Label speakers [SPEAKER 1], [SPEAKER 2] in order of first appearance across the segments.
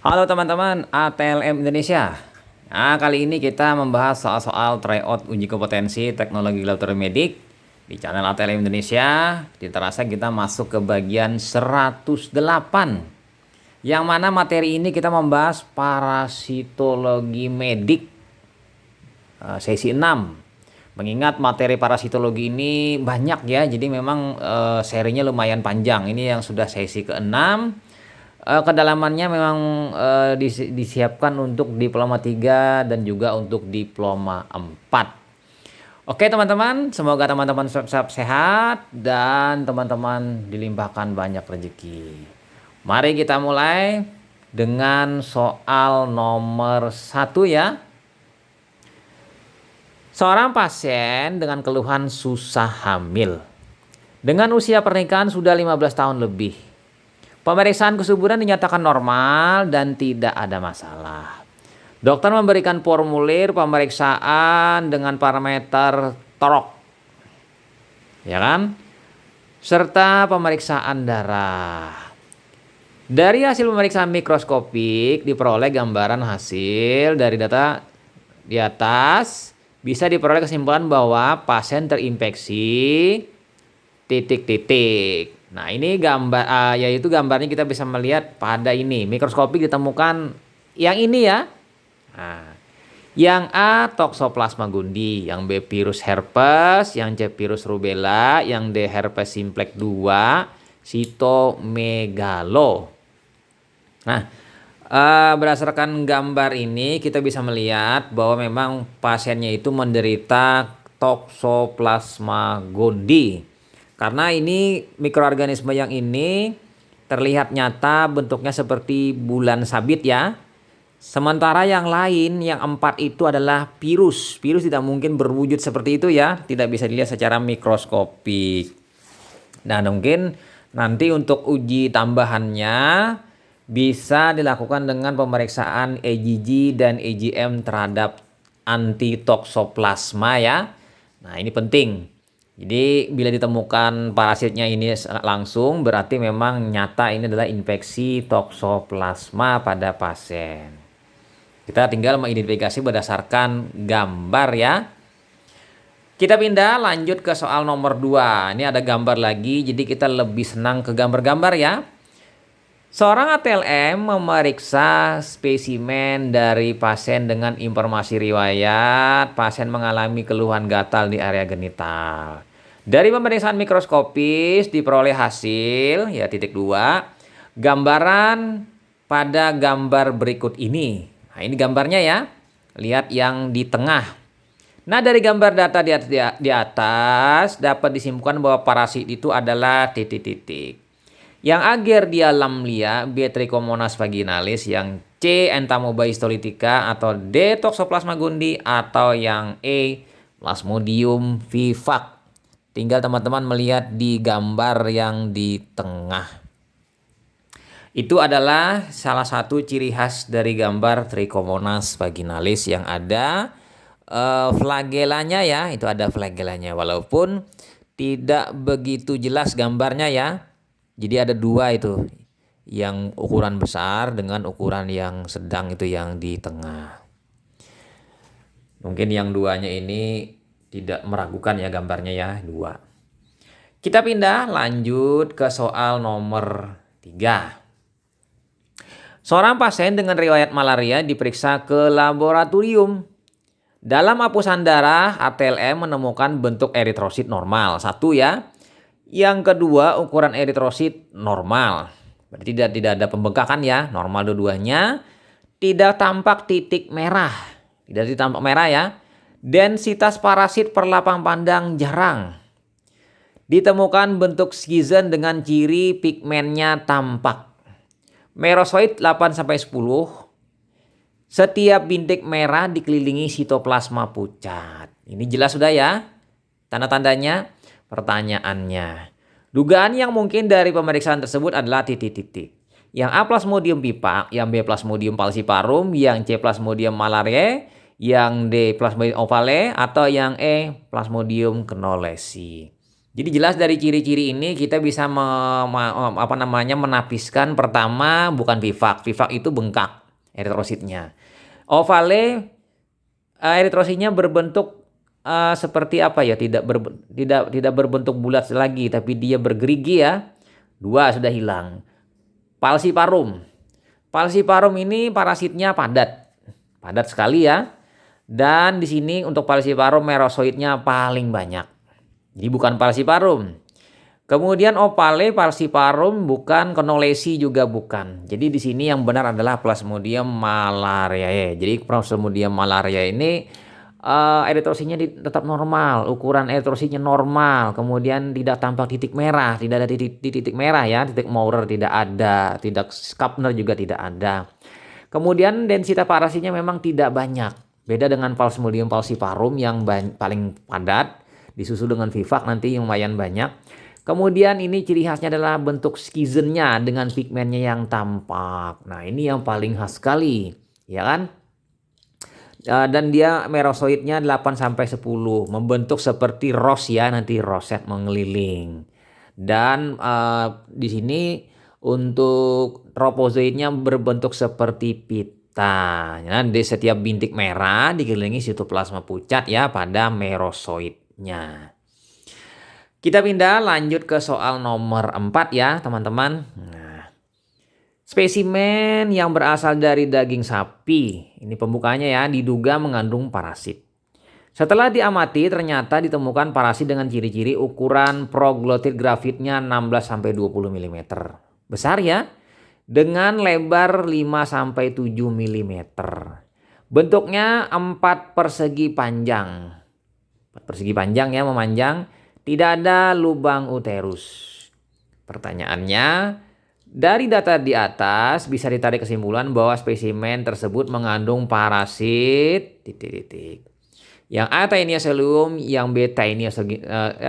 [SPEAKER 1] Halo teman-teman ATLM Indonesia. Nah, kali ini kita membahas soal-soal tryout uji kompetensi teknologi laboratorium medik di channel ATLM Indonesia. Terasa kita masuk ke bagian 108. Yang mana materi ini kita membahas parasitologi medik sesi 6. Mengingat materi parasitologi ini banyak ya, jadi memang serinya lumayan panjang. Ini yang sudah sesi ke-6. Kedalamannya memang disiapkan untuk diploma 3 dan juga untuk diploma 4. Oke teman-teman, semoga teman-teman tetap sehat dan teman-teman dilimpahkan banyak rezeki. Mari kita mulai dengan soal nomor 1 ya. Seorang pasien dengan keluhan susah hamil dengan usia pernikahan sudah 15 tahun lebih. Pemeriksaan kesuburan dinyatakan normal dan tidak ada masalah. Dokter memberikan formulir pemeriksaan dengan parameter TOROK, ya kan? Serta pemeriksaan darah. Dari hasil pemeriksaan mikroskopik diperoleh gambaran hasil dari data di atas. Bisa diperoleh kesimpulan bahwa pasien terinfeksi titik-titik. Nah ini gambar, yaitu gambarnya kita bisa melihat pada ini mikroskopik ditemukan yang ini ya. Nah, yang A Toxoplasma gondii, yang B virus herpes, yang C virus rubella, yang D herpes simplex 2, sitomegalo. Nah, berdasarkan gambar ini kita bisa melihat bahwa memang pasiennya itu menderita Toxoplasma gondii. Karena ini mikroorganisme yang ini terlihat nyata bentuknya seperti bulan sabit ya. Sementara yang lain, yang 4 itu adalah virus. Virus tidak mungkin berwujud seperti itu ya. Tidak bisa dilihat secara mikroskopik. Nah mungkin nanti untuk uji tambahannya bisa dilakukan dengan pemeriksaan IgG dan IgM terhadap antitoxoplasma ya. Nah ini penting. Jadi bila ditemukan parasitnya ini langsung berarti memang nyata ini adalah infeksi toxoplasma pada pasien. Kita tinggal mengidentifikasi berdasarkan gambar ya. Kita pindah lanjut ke soal nomor 2. Ini ada gambar lagi jadi kita lebih senang ke gambar-gambar ya. Seorang ATLM memeriksa spesimen dari pasien dengan informasi riwayat pasien mengalami keluhan gatal di area genital. Dari pemeriksaan mikroskopis diperoleh hasil ya titik 2 gambaran pada gambar berikut ini. Nah, ini gambarnya ya. Lihat yang di tengah. Nah, dari gambar data di atas dapat disimpulkan bahwa parasit itu adalah titik-titik. Yang Agerdia lamlia, B Trichomonas vaginalis, yang C Entamoeba histolytica, atau D Toxoplasma gondii, atau yang E Plasmodium vivax. Tinggal teman-teman melihat di gambar yang di tengah. Itu adalah salah satu ciri khas dari gambar Trichomonas vaginalis yang ada flagellanya ya. Itu ada flagellanya walaupun tidak begitu jelas gambarnya ya. Jadi ada 2 itu. Yang ukuran besar dengan ukuran yang sedang itu yang di tengah. Mungkin yang 2-nya ini tidak meragukan ya gambarnya ya 2. Kita pindah lanjut ke soal nomor 3. Seorang pasien dengan riwayat malaria diperiksa ke laboratorium. Dalam hapusan darah ATLM menemukan bentuk eritrosit normal. 1 ya. Yang kedua ukuran eritrosit normal. Berarti tidak ada pembengkakan ya. Normal dua-duanya. Tidak tampak titik merah. Tidak tampak merah ya. Densitas parasit per lapang pandang jarang. Ditemukan bentuk skizen dengan ciri pigmennya tampak. Merosoid 8-10. Setiap bintik merah dikelilingi sitoplasma pucat. Ini jelas sudah ya. Tanda-tandanya. Pertanyaannya. Dugaan yang mungkin dari pemeriksaan tersebut adalah titik-titik. Yang A Plasmodium vivax, yang B Plasmodium falciparum, yang C Plasmodium malariae, yang D Plasmodium ovale, atau yang E Plasmodium knowlesi. Jadi jelas dari ciri-ciri ini kita bisa menapiskan pertama bukan vivak. Vivak itu bengkak eritrositnya. Ovale eritrositnya berbentuk seperti apa ya? Tidak berbentuk bulat lagi, tapi dia bergerigi ya. 2 sudah hilang. Falciparum. Falciparum ini parasitnya padat. Padat sekali ya. Dan di sini untuk falciparum merosoidnya paling banyak. Jadi bukan falciparum. Kemudian opale falciparum bukan, Knowlesi juga bukan. Jadi di sini yang benar adalah Plasmodium malariae. Jadi Plasmodium malariae ini eritrositnya tetap normal, ukuran eritrositnya normal, kemudian tidak tampak titik merah, tidak ada titik merah ya, titik Maurer tidak ada, tidak Schaffner juga tidak ada. Kemudian densitas parasitnya memang tidak banyak. Beda dengan Plasmodium falciparum yang paling padat, disusul dengan vivak nanti yang lumayan banyak. Kemudian ini ciri khasnya adalah bentuk skizennya dengan pigmennya yang tampak. Nah ini yang paling khas sekali, ya kan? Dan dia merosoidnya 8-10, membentuk seperti ros ya, nanti roset mengeliling. Dan di sini untuk tropozoidnya berbentuk seperti pita. Nah, di setiap bintik merah dikelilingi sitoplasma pucat ya pada merosoidnya. Kita pindah lanjut ke soal nomor 4 ya teman-teman. Nah, spesimen yang berasal dari daging sapi, ini pembukanya ya, diduga mengandung parasit. Setelah diamati ternyata ditemukan parasit dengan ciri-ciri ukuran proglotid grafitnya 16-20 mm. Besar ya, dengan lebar 5-7 mm. Bentuknya 4 persegi panjang. 4 persegi panjang ya, memanjang. Tidak ada lubang uterus. Pertanyaannya, dari data di atas bisa ditarik kesimpulan bahwa spesimen tersebut mengandung parasit yang A Taenia cilium, yang B Taenia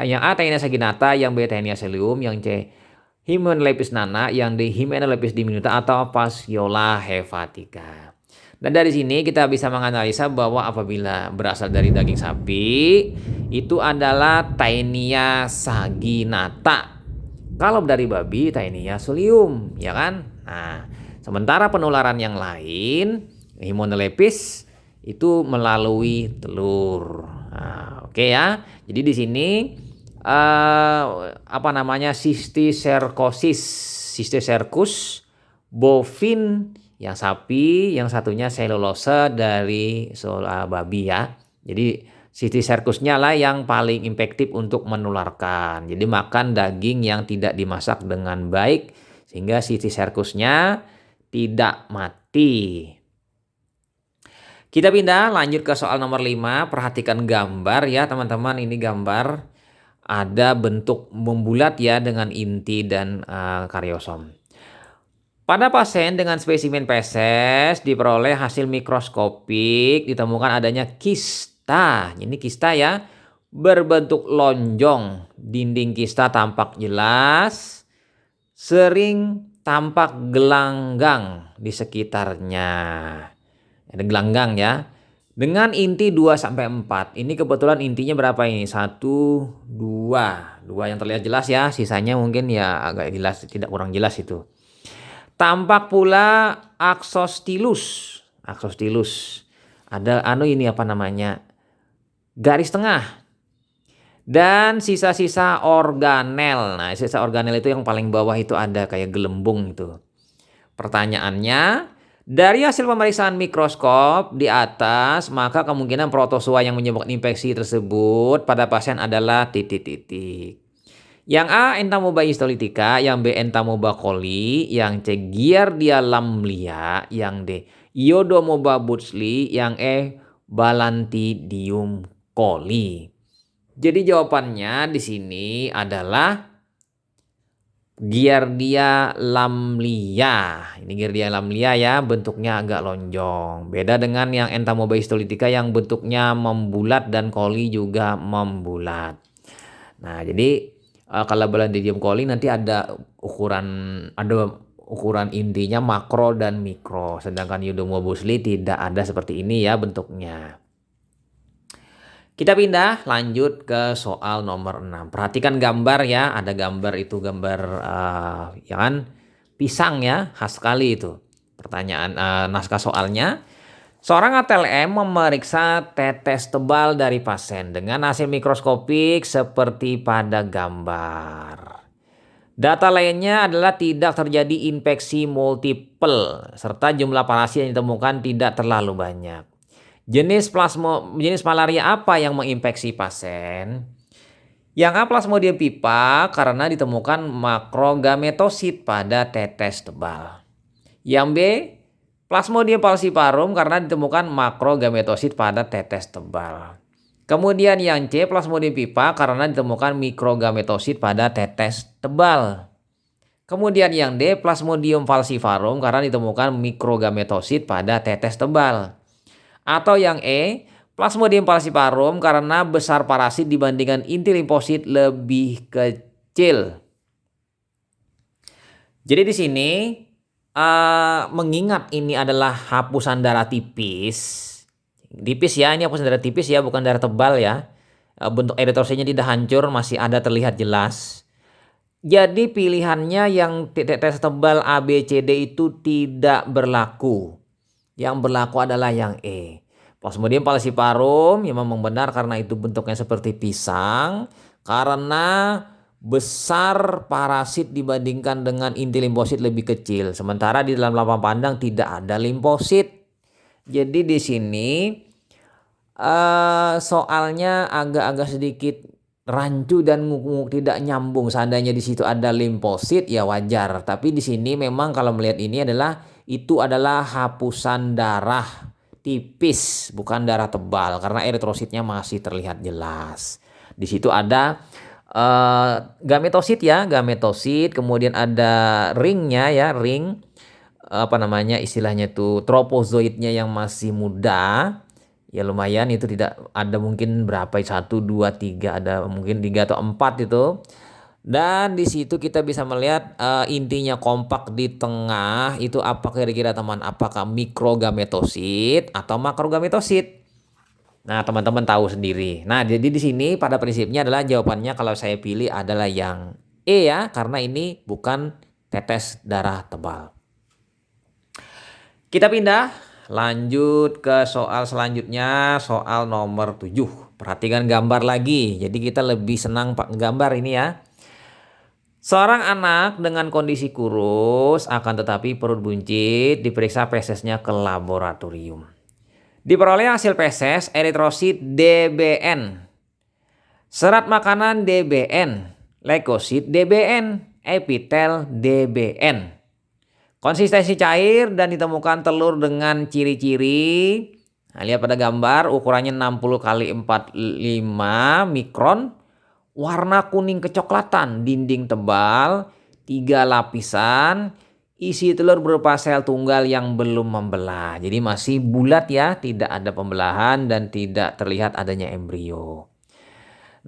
[SPEAKER 1] yang A Taenia saginata, yang B Taenia cilium, yang C Hymenopus nana, yang D Hymenopus diminuta atau Fasciola hepatica. Dan dari sini kita bisa menganalisa bahwa apabila berasal dari daging sapi itu adalah Taenia saginata. Kalau dari babi Taenia cilium, ya kan? Nah, sementara penularan yang lain Hymenopus itu melalui telur. Nah, oke ya. Jadi di sini Cysticercus bovin yang sapi, yang satunya selulose dari babi ya. Jadi Cysticercusnya lah yang paling efektif untuk menularkan. Jadi makan daging yang tidak dimasak dengan baik sehingga Cysticercusnya tidak mati. Kita pindah lanjut ke soal nomor 5. Perhatikan gambar ya teman-teman. Ini gambar ada bentuk membulat ya dengan inti dan karyosom. Pada pasien dengan spesimen feses diperoleh hasil mikroskopik ditemukan adanya kista. Ini kista ya, berbentuk lonjong. Dinding kista tampak jelas, sering tampak gelanggang di sekitarnya. Ada gelanggang ya. Dengan inti 2-4. Ini kebetulan intinya berapa ini? 1, 2. 2 yang terlihat jelas ya. Sisanya mungkin ya agak jelas, tidak kurang jelas itu. Tampak pula aksostilus. Aksostilus. Ada ini apa namanya? Garis tengah. Dan sisa-sisa organel. Nah, sisa organel itu yang paling bawah itu ada kayak gelembung itu. Pertanyaannya, dari hasil pemeriksaan mikroskop di atas, maka kemungkinan protozoa yang menyebabkan infeksi tersebut pada pasien adalah titik-titik. Yang A Entamoeba histolytica, yang B Entamoeba coli, yang C Giardia lamblia, yang D Iodomoeba butzli, yang E Balantidium coli. Jadi jawabannya di sini adalah Giardia lamblia. Ini Giardia lamblia ya, bentuknya agak lonjong. Beda dengan yang Entamoeba histolytica yang bentuknya membulat dan coli juga membulat. Nah, jadi kalau Balantidium coli nanti ada ukuran intinya makro dan mikro, sedangkan Iodomoeba butzli tidak ada seperti ini ya bentuknya. Kita pindah lanjut ke soal nomor 6. Perhatikan gambar ya, ada gambar itu gambar ya kan pisang ya, khas sekali itu. Pertanyaan naskah soalnya, seorang ATLM memeriksa tetes tebal dari pasien dengan hasil mikroskopik seperti pada gambar. Data lainnya adalah tidak terjadi infeksi multiple serta jumlah parasit yang ditemukan tidak terlalu banyak. Jenis malaria apa yang menginfeksi pasien? Yang A, Plasmodium pipa karena ditemukan makrogametosit pada tetes tebal. Yang B, Plasmodium falciparum karena ditemukan makrogametosit pada tetes tebal. Kemudian yang C, Plasmodium pipa karena ditemukan mikrogametosit pada tetes tebal. Kemudian yang D, Plasmodium falciparum karena ditemukan mikrogametosit pada tetes tebal. Atau yang E, Plasmodium falciparum karena besar parasit dibandingkan inti limfosit lebih kecil. Jadi di sini mengingat ini adalah hapusan darah tipis ya, ini hapusan darah tipis ya, bukan darah tebal ya. Bentuk eritrositnya tidak hancur, masih ada terlihat jelas. Jadi pilihannya yang tetes tebal A, B, C, D itu tidak berlaku. Yang berlaku adalah yang E. Plasmodium falciparum yang memang benar karena itu bentuknya seperti pisang. Karena besar parasit dibandingkan dengan inti limfosit lebih kecil. Sementara di dalam lapang pandang tidak ada limfosit. Jadi di sini soalnya agak-agak sedikit rancu dan nguk-nguk, tidak nyambung. Seandainya di situ ada limfosit ya wajar. Tapi di sini memang kalau melihat ini itu adalah hapusan darah tipis, bukan darah tebal karena eritrositnya masih terlihat jelas. Di situ ada gametosit ya, gametosit, kemudian ada ringnya ya, ring istilahnya itu tropozoidnya yang masih muda. Ya lumayan, itu tidak ada mungkin berapa, 1, 2, 3, ada mungkin 3 atau 4 itu. Dan di situ kita bisa melihat intinya kompak di tengah itu apa kira-kira teman? Apakah mikrogametosit atau makrogametosit? Nah, teman-teman tahu sendiri. Nah, jadi di sini pada prinsipnya adalah jawabannya kalau saya pilih adalah yang E ya, karena ini bukan tetes darah tebal. Kita pindah lanjut ke soal selanjutnya, soal nomor 7. Perhatikan gambar lagi. Jadi kita lebih senang pak gambar ini ya. Seorang anak dengan kondisi kurus akan tetapi perut buncit diperiksa fesesnya ke laboratorium. Diperoleh hasil feses eritrosit DBN, serat makanan DBN, leukosit DBN, epitel DBN. Konsistensi cair dan ditemukan telur dengan ciri-ciri. Nah, lihat pada gambar ukurannya 60 kali 45 mikron. Warna kuning kecoklatan, dinding tebal, 3 lapisan, isi telur berupa sel tunggal yang belum membelah. Jadi masih bulat ya, tidak ada pembelahan dan tidak terlihat adanya embrio.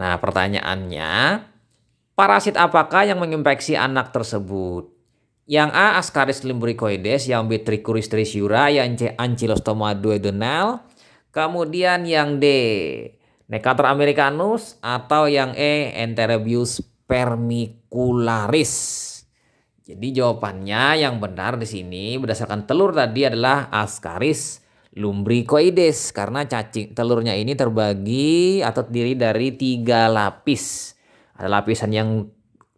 [SPEAKER 1] Nah, pertanyaannya, parasit apakah yang menginfeksi anak tersebut? Yang A, Ascaris lumbricoides, yang B, Trichuris trisura, yang C, Ancylostoma duodenal. Kemudian yang D, Necator americanus, atau yang E, Enterobius vermicularis. Jadi jawabannya yang benar di sini berdasarkan telur tadi adalah Ascaris lumbricoides karena cacing telurnya ini terbagi atau terdiri dari 3 lapis. Ada lapisan yang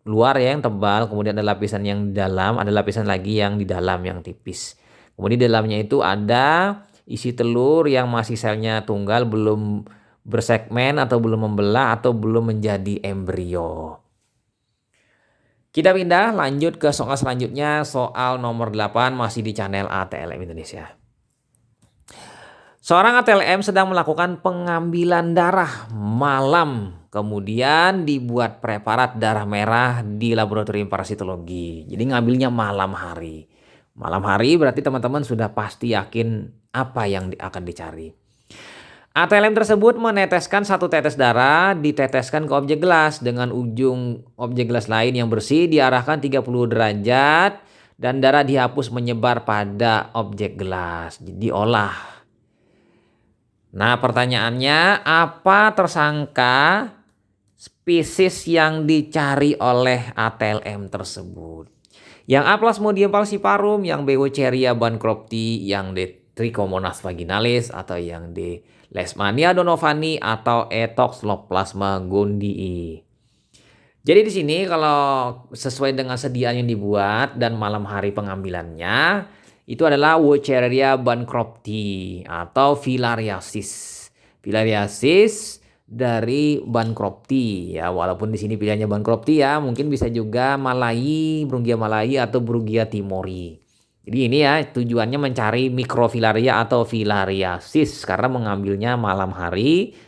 [SPEAKER 1] luar ya yang tebal, kemudian ada lapisan yang dalam, ada lapisan lagi yang di dalam yang tipis. Kemudian di dalamnya itu ada isi telur yang masih selnya tunggal, belum bersegmen atau belum membelah atau belum menjadi embrio. Kita pindah lanjut ke soal selanjutnya, soal nomor 8 masih di channel ATLM Indonesia. Seorang ATLM sedang melakukan pengambilan darah malam, kemudian dibuat preparat darah merah di laboratorium parasitologi. Jadi ngambilnya malam hari. Malam hari berarti teman-teman sudah pasti yakin apa yang akan dicari. ATLM tersebut meneteskan 1 tetes darah, diteteskan ke objek gelas dengan ujung objek gelas lain yang bersih diarahkan 30 derajat dan darah dihapus menyebar pada objek gelas. Jadi diolah. Nah, pertanyaannya, apa tersangka spesies yang dicari oleh ATLM tersebut? Yang A. Plasmodium falciparum, yang B. Wucheria bancrofti, yang D. Trichomonas vaginalis, atau yang D. Leishmania donovani, atau E. Toxoplasma gondii. Jadi di sini kalau sesuai dengan sediaan yang dibuat dan malam hari pengambilannya itu adalah Wucheria bancrofti atau filariasis. Filariasis dari bancrofti ya, walaupun di sini pilihannya bancrofti ya, mungkin bisa juga Malai, Brugia Malai atau Brugia timori. Jadi ini ya tujuannya mencari mikrofilaria atau filariasis karena mengambilnya malam hari.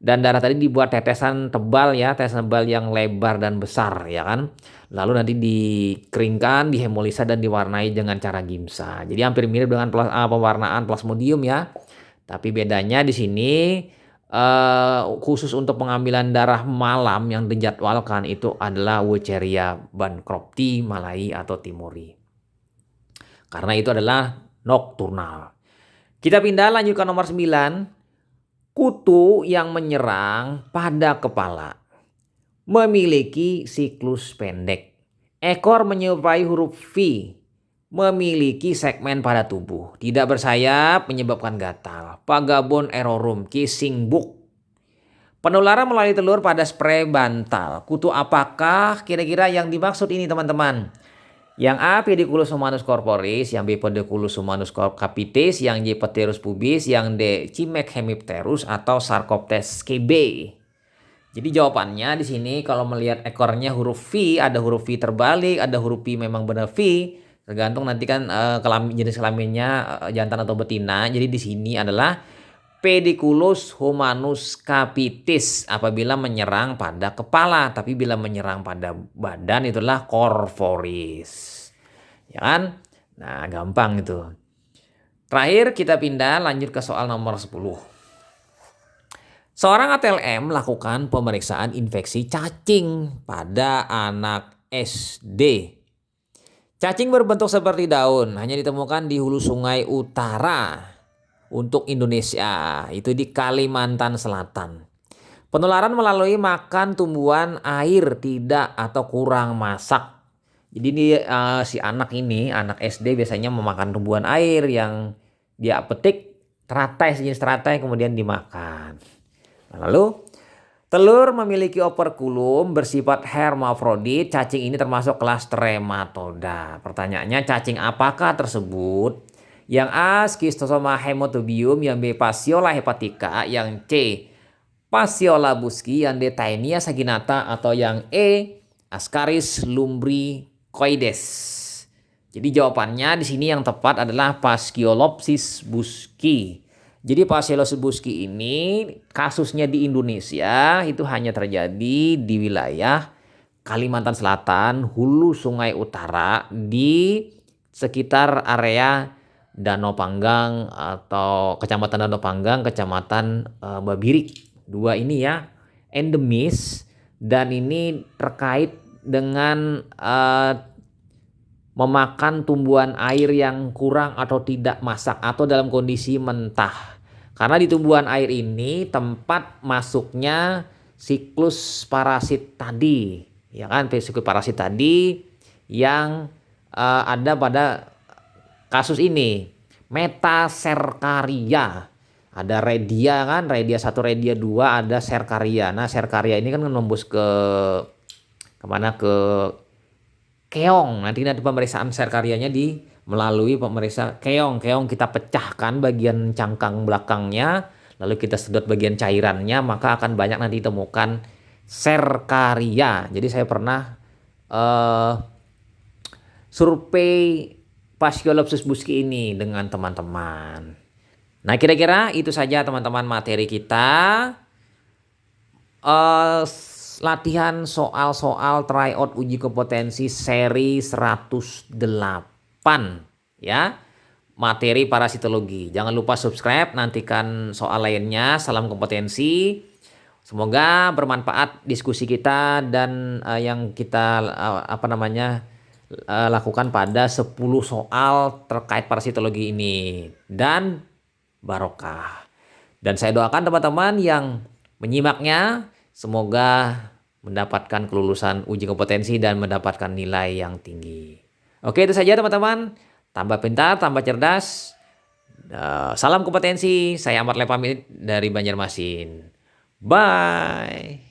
[SPEAKER 1] Dan darah tadi dibuat tetesan tebal ya, tetesan tebal yang lebar dan besar ya kan. Lalu nanti dikeringkan, dihemolisa dan diwarnai dengan cara gimsa. Jadi hampir mirip dengan pewarnaan plasmodium ya. Tapi bedanya di sini khusus untuk pengambilan darah malam yang dijadwalkan itu adalah Wucheria bancrofti, Malai atau timori. Karena itu adalah nokturnal. Kita pindah lanjut ke nomor 9. Kutu yang menyerang pada kepala. Memiliki siklus pendek. Ekor menyerupai huruf V. Memiliki segmen pada tubuh. Tidak bersayap menyebabkan gatal. Pagabon errorum kissing book. Penularan melalui telur pada spray bantal. Kutu apakah kira-kira yang dimaksud ini teman-teman? Yang A. Pediculus humanus corporis, yang B. Pediculus humanus capitis, yang C. Pterus pubis, yang D. Cimek hemipterus atau Sarcoptes KB. Jadi jawabannya di sini kalau melihat ekornya huruf V, ada huruf V terbalik, ada huruf V memang benar V, tergantung nanti kan jenis kelaminnya jantan atau betina. Jadi di sini adalah Pediculus humanus capitis apabila menyerang pada kepala, tapi bila menyerang pada badan itulah corporis. Ya kan? Nah, gampang itu. Terakhir kita pindah lanjut ke soal nomor 10. Seorang ATLM melakukan pemeriksaan infeksi cacing pada anak SD. Cacing berbentuk seperti daun, hanya ditemukan di hulu sungai utara untuk Indonesia, itu di Kalimantan Selatan. Penularan melalui makan tumbuhan air tidak atau kurang masak. Jadi ini si anak ini, anak SD biasanya memakan tumbuhan air yang dia petik teratai, sejenis teratai kemudian dimakan. Lalu telur memiliki operkulum bersifat hermafrodit. Cacing ini termasuk kelas trematoda. Pertanyaannya, cacing apakah tersebut? Yang A. Schistosoma hemotobium, yang B. Passiola hepatica, yang C. Passiola buschi, yang D. Taenia saginata, atau yang E. Ascaris lumbricoides. Jadi jawabannya di sini yang tepat adalah Paschiolopsis buschi. Jadi Paschiolopsis buschi ini kasusnya di Indonesia itu hanya terjadi di wilayah Kalimantan Selatan, hulu Sungai Utara, di sekitar area Danau Panggang atau Kecamatan Danau Panggang, Kecamatan Babirik. Dua ini ya endemis dan ini terkait dengan memakan tumbuhan air yang kurang atau tidak masak atau dalam kondisi mentah. Karena di tumbuhan air ini tempat masuknya siklus parasit tadi, ya kan, siklus parasit tadi yang ada pada kasus ini. Metaserkaria. Ada redia kan, redia 1, redia 2, ada serkaria. Nah, serkaria ini kan menembus ke kemana, ke keong. Nanti pemeriksaan serkarianya melalui pemeriksa keong. Keong kita pecahkan bagian cangkang belakangnya, lalu kita sedot bagian cairannya, maka akan banyak nanti ditemukan serkaria. Jadi saya pernah survei Paschiolopsis buschi ini dengan teman-teman. Nah, kira-kira itu saja teman-teman materi kita. Latihan soal-soal tryout uji kompetensi seri 108 ya. Materi parasitologi. Jangan lupa subscribe, nantikan soal lainnya. Salam kompetensi. Semoga bermanfaat diskusi kita dan yang kita lakukan pada 10 soal terkait parasitologi ini, dan barokah. Dan saya doakan teman-teman yang menyimaknya semoga mendapatkan kelulusan uji kompetensi dan mendapatkan nilai yang tinggi. Oke, itu saja teman-teman. Tambah pintar, tambah cerdas. Salam kompetensi. Saya Amar Le pamit dari Banjarmasin. Bye.